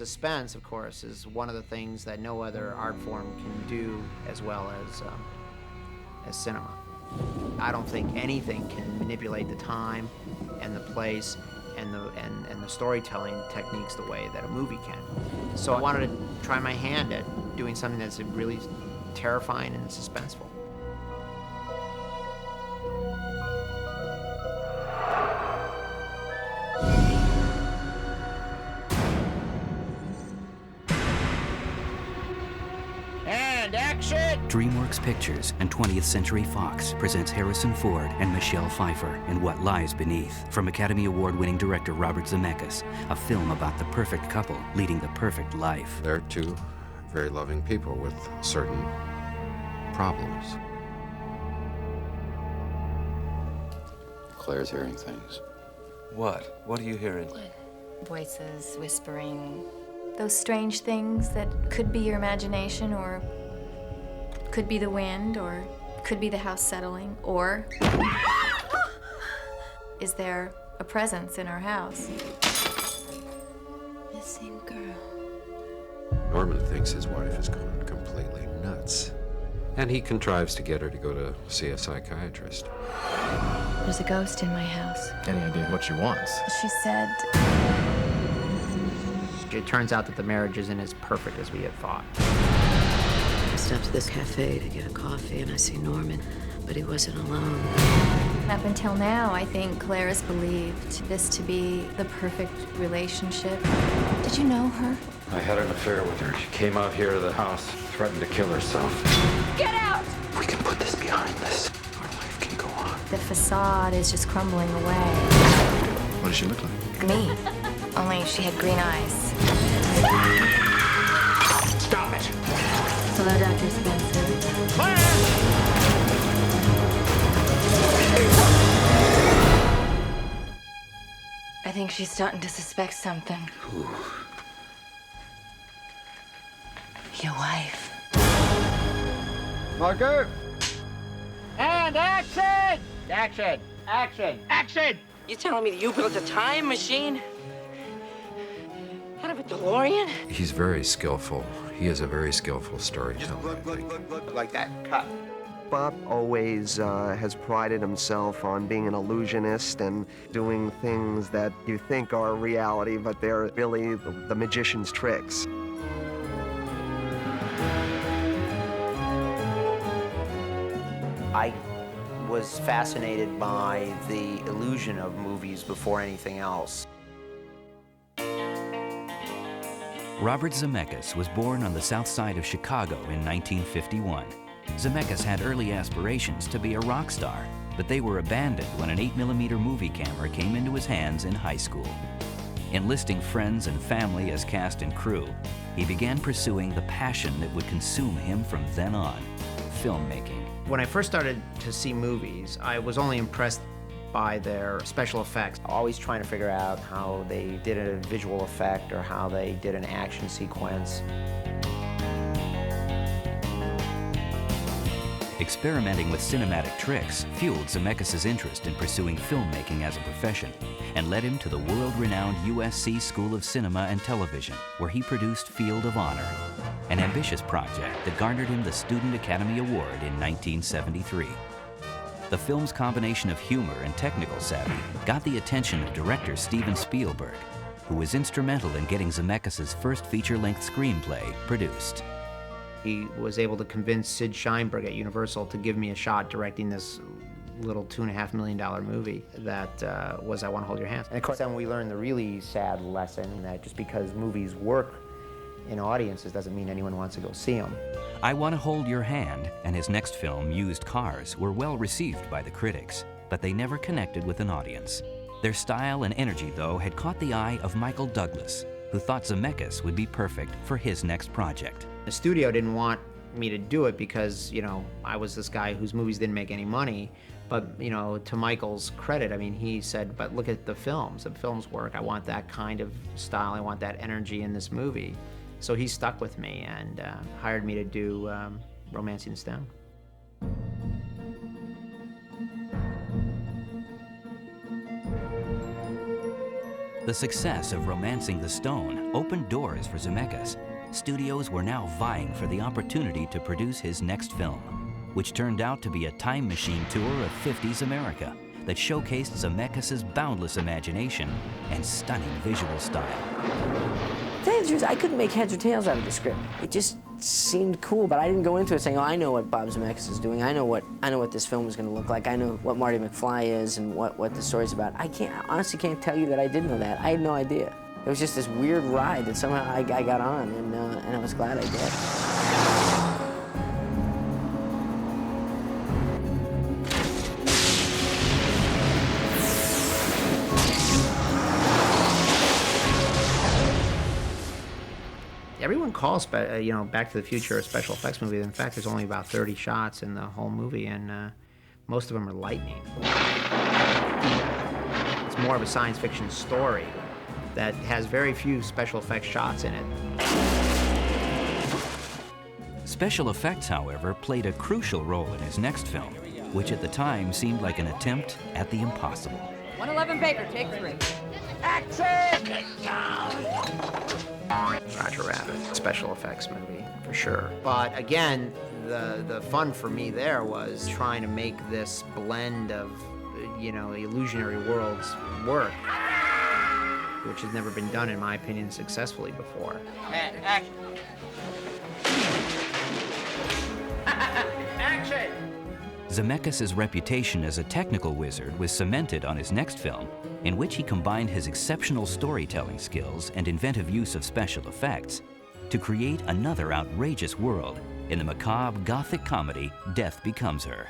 suspense, of course, is one of the things that no other art form can do as well as cinema. I don't think anything can manipulate the time and the place and the storytelling techniques the way that a movie can. So I wanted to try my hand at doing something that's really terrifying and suspenseful. And action! DreamWorks Pictures and 20th Century Fox presents Harrison Ford and Michelle Pfeiffer in What Lies Beneath, from Academy Award-winning director Robert Zemeckis, a film about the perfect couple leading the perfect life. They're two very loving people with certain problems. Claire's hearing things. What? What are you hearing? Voices, whispering. Those strange things that could be your imagination, or could be the wind, or could be the house settling, or is there a presence in our house? Missing girl. Norman thinks his wife has gone completely nuts. And he contrives to get her to go to see a psychiatrist. There's a ghost in my house. Any idea what she wants? She said... It turns out that the marriage isn't as perfect as we had thought. I stopped to this cafe to get a coffee, and I see Norman, but he wasn't alone. Up until now, I think Claire has believed this to be the perfect relationship. Did you know her? I had an affair with her. She came out here to the house, threatened to kill herself. Get out! We can put this behind us. Our life can go on. The facade is just crumbling away. What does she look like? Me. Only she had green eyes. Stop it! Hello, Dr. Spencer. I think she's starting to suspect something. Ooh. Your wife. Marker! And action! Action! Action! Action! You telling me that you built a time machine? Out of a DeLorean? He's very skillful. He is a very skillful storyteller, I think. Like that. Cut. Bob always has prided himself on being an illusionist and doing things that you think are reality, but they're really the magician's tricks. I was fascinated by the illusion of movies before anything else. Robert Zemeckis was born on the south side of Chicago in 1951. Zemeckis had early aspirations to be a rock star, but they were abandoned when an 8mm movie camera came into his hands in high school. Enlisting friends and family as cast and crew, he began pursuing the passion that would consume him from then on: filmmaking. When I first started to see movies, I was only impressed by their special effects. Always trying to figure out how they did a visual effect or how they did an action sequence. Experimenting with cinematic tricks fueled Zemeckis' interest in pursuing filmmaking as a profession and led him to the world-renowned USC School of Cinema and Television, where he produced Field of Honor, an ambitious project that garnered him the Student Academy Award in 1973. The film's combination of humor and technical savvy got the attention of director Steven Spielberg, who was instrumental in getting Zemeckis' first feature-length screenplay produced. He was able to convince Sid Sheinberg at Universal to give me a shot directing this little $2.5 million movie that was I Want to Hold Your Hand. And of course, then we learned the really sad lesson that just because movies work in audiences doesn't mean anyone wants to go see them. I Want to Hold Your Hand and his next film, Used Cars, were well received by the critics, but they never connected with an audience. Their style and energy, though, had caught the eye of Michael Douglas, who thought Zemeckis would be perfect for his next project. The studio didn't want me to do it because, you know, I was this guy whose movies didn't make any money. But, you know, to Michael's credit, I mean, he said, but look at the films. The films work. I want that kind of style. I want that energy in this movie. So he stuck with me and hired me to do Romancing the Stone. The success of Romancing the Stone opened doors for Zemeckis. Studios were now vying for the opportunity to produce his next film, which turned out to be a time machine tour of 50s America that showcased Zemeckis' boundless imagination and stunning visual style. To tell you the truth, I couldn't make heads or tails out of the script. It just seemed cool, but I didn't go into it saying, oh, I know what Bob Zemeckis is doing. I know what this film is going to look like. I know what Marty McFly is and what the story's about. I honestly can't tell you that I did know that. I had no idea. It was just this weird ride that somehow I got on, and I was glad I did. Everyone calls Back to the Future a special effects movie. In fact, there's only about 30 shots in the whole movie, and most of them are lightning. It's more of a science fiction story that has very few special effects shots in it. Special effects, however, played a crucial role in his next film, which at the time seemed like an attempt at the impossible. 111 Baker, take 3. Action! Roger Rabbit, special effects movie, for sure. But again, the fun for me there was trying to make this blend of, illusionary worlds work, which has never been done, in my opinion, successfully before. Action! Action! Zemeckis' reputation as a technical wizard was cemented on his next film, in which he combined his exceptional storytelling skills and inventive use of special effects to create another outrageous world in the macabre gothic comedy Death Becomes Her.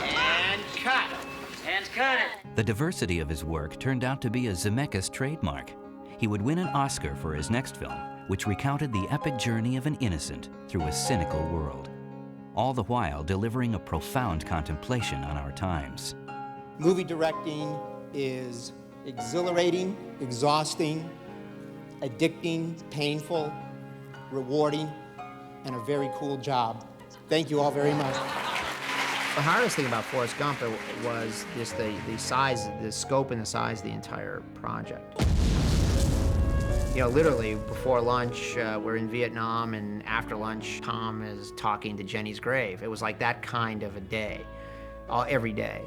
And cut! And cut it! The diversity of his work turned out to be a Zemeckis trademark. He would win an Oscar for his next film, which recounted the epic journey of an innocent through a cynical world, all the while delivering a profound contemplation on our times. Movie directing is exhilarating, exhausting, addicting, painful, rewarding, and a very cool job. Thank you all very much. The hardest thing about Forrest Gump was just the size, the scope and the size of the entire project. Literally, before lunch, we're in Vietnam, and after lunch, Tom is talking to Jenny's grave. It was like that kind of a day, every day.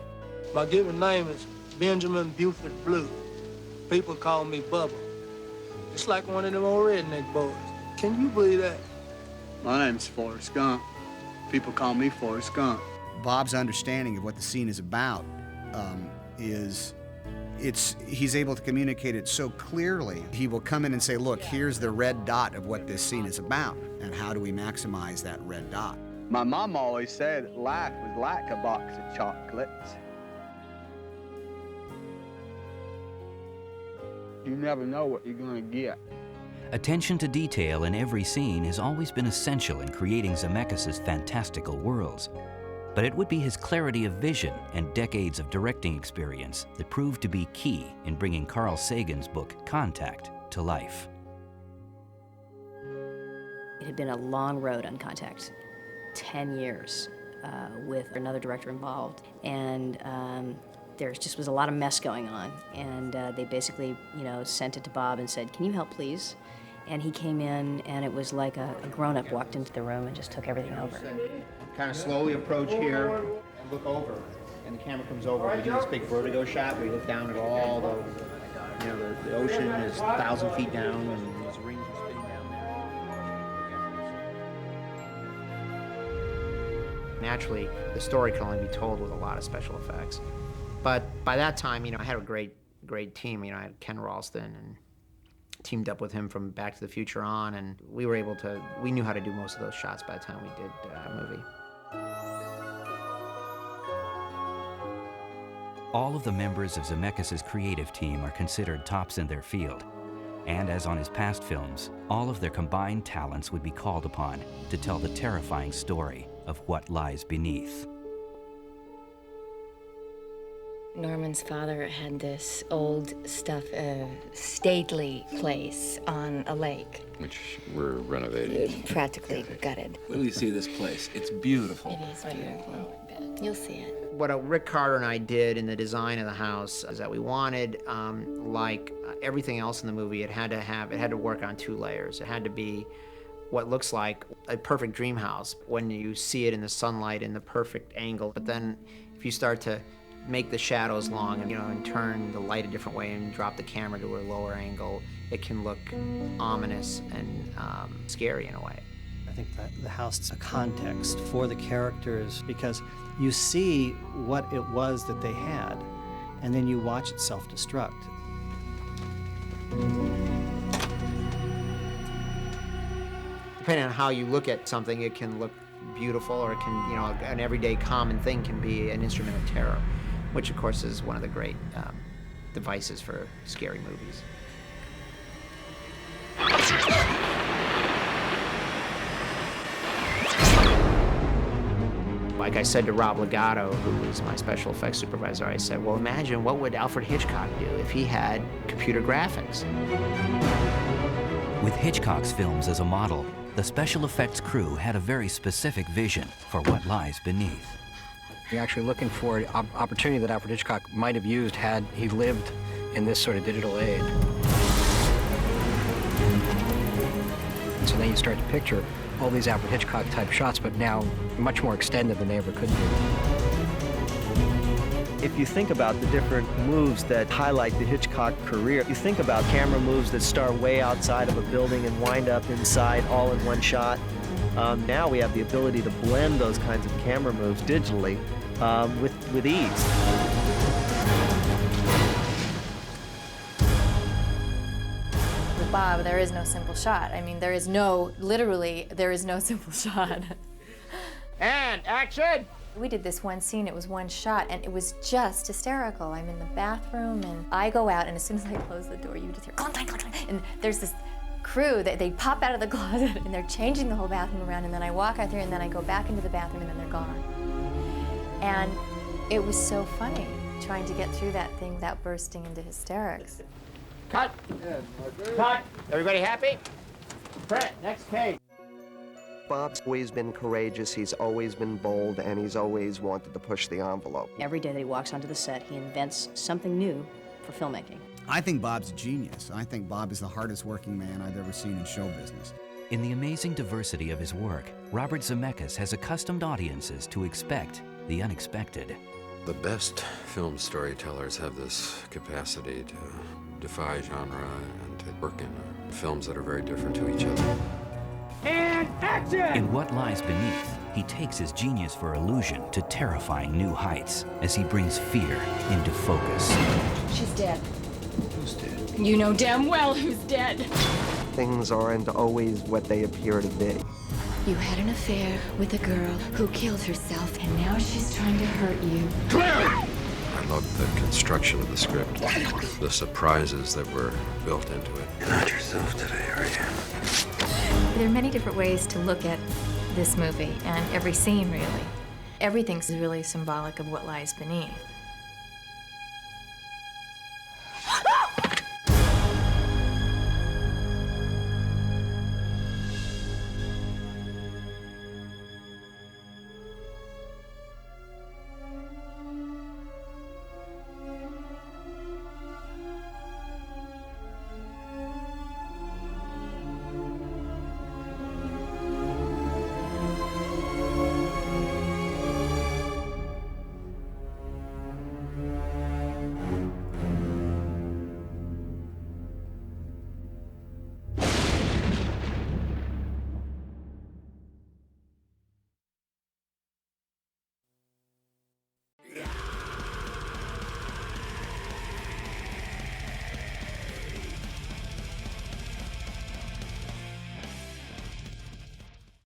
My given name is Benjamin Buford Blue. People call me Bubba. It's like one of them old redneck boys. Can you believe that? My name's Forrest Gump. People call me Forrest Gump. Bob's understanding of what the scene is about he's able to communicate it so clearly. He will come in and say, look, here's the red dot of what this scene is about, and how do we maximize that red dot? My mom always said life was like a box of chocolates. You never know what you're gonna get. Attention to detail in every scene has always been essential in creating Zemeckis' fantastical worlds. But it would be his clarity of vision and decades of directing experience that proved to be key in bringing Carl Sagan's book, Contact, to life. It had been a long road on Contact, 10 years with another director involved. And there just was a lot of mess going on. And they basically, sent it to Bob and said, can you help, please? And he came in, and it was like a grown-up walked into the room and just took everything over. Kind of slowly approach here and look over, and the camera comes over. We do this big vertigo shot where you look down at all the ocean is 1,000 feet down, and those rings are spinning down there. Naturally, the story can only be told with a lot of special effects. But by that time, I had a great team. I had Ken Ralston and teamed up with him from Back to the Future on, and we knew how to do most of those shots by the time we did a movie. All of the members of Zemeckis' creative team are considered tops in their field. And as on his past films, all of their combined talents would be called upon to tell the terrifying story of what lies beneath. Norman's father had this old stately place on a lake. Which we're renovating. Practically gutted. Wait till you see this place. It's beautiful. It is beautiful. You'll see it. What Rick Carter and I did in the design of the house is that we wanted, like everything else in the movie, it had to work on 2 layers. It had to be what looks like a perfect dream house when you see it in the sunlight in the perfect angle. But then if you start to make the shadows long and, and turn the light a different way and drop the camera to a lower angle, it can look ominous and scary in a way. I think that the house is a context for the characters because you see what it was that they had, and then you watch it self-destruct. Depending on how you look at something, it can look beautiful, or it can, an everyday common thing can be an instrument of terror, which of course is one of the great devices for scary movies. Like I said to Rob Legato, who was my special effects supervisor, I said, well, imagine what would Alfred Hitchcock do if he had computer graphics? With Hitchcock's films as a model, the special effects crew had a very specific vision for what lies beneath. You're actually looking for an opportunity that Alfred Hitchcock might have used had he lived in this sort of digital age. So then you start to picture all these Alfred Hitchcock type shots, but now much more extended than they ever could be. If you think about the different moves that highlight the Hitchcock career, you think about camera moves that start way outside of a building and wind up inside all in one shot. Now we have the ability to blend those kinds of camera moves digitally with ease. With Bob, there is no simple shot. I mean, literally, there is no simple shot. And action! We did this one scene, it was one shot, and it was just hysterical. I'm in the bathroom, and I go out, and as soon as I close the door, you just hear clunk, clunk, clunk, clunk, and there's this crew that they pop out of the closet, and they're changing the whole bathroom around, and then I walk out there, and then I go back into the bathroom, and then they're gone. And it was so funny, trying to get through that thing without bursting into hysterics. Cut! Cut! Everybody happy? Brett, next page. Bob's always been courageous, he's always been bold, and he's always wanted to push the envelope. Every day that he walks onto the set, he invents something new for filmmaking. I think Bob's a genius. I think Bob is the hardest working man I've ever seen in show business. In the amazing diversity of his work, Robert Zemeckis has accustomed audiences to expect the unexpected. The best film storytellers have this capacity to defy genre and to work in films that are very different to each other. And action! In What Lies Beneath, he takes his genius for illusion to terrifying new heights as he brings fear into focus. She's dead. Who's dead? You know damn well who's dead. Things aren't always what they appear to be. You had an affair with a girl who killed herself, and now she's trying to hurt you. I love the construction of the script, the surprises that were built into it. You're not yourself today, are you? There are many different ways to look at this movie, and every scene, really. Everything's really symbolic of what lies beneath.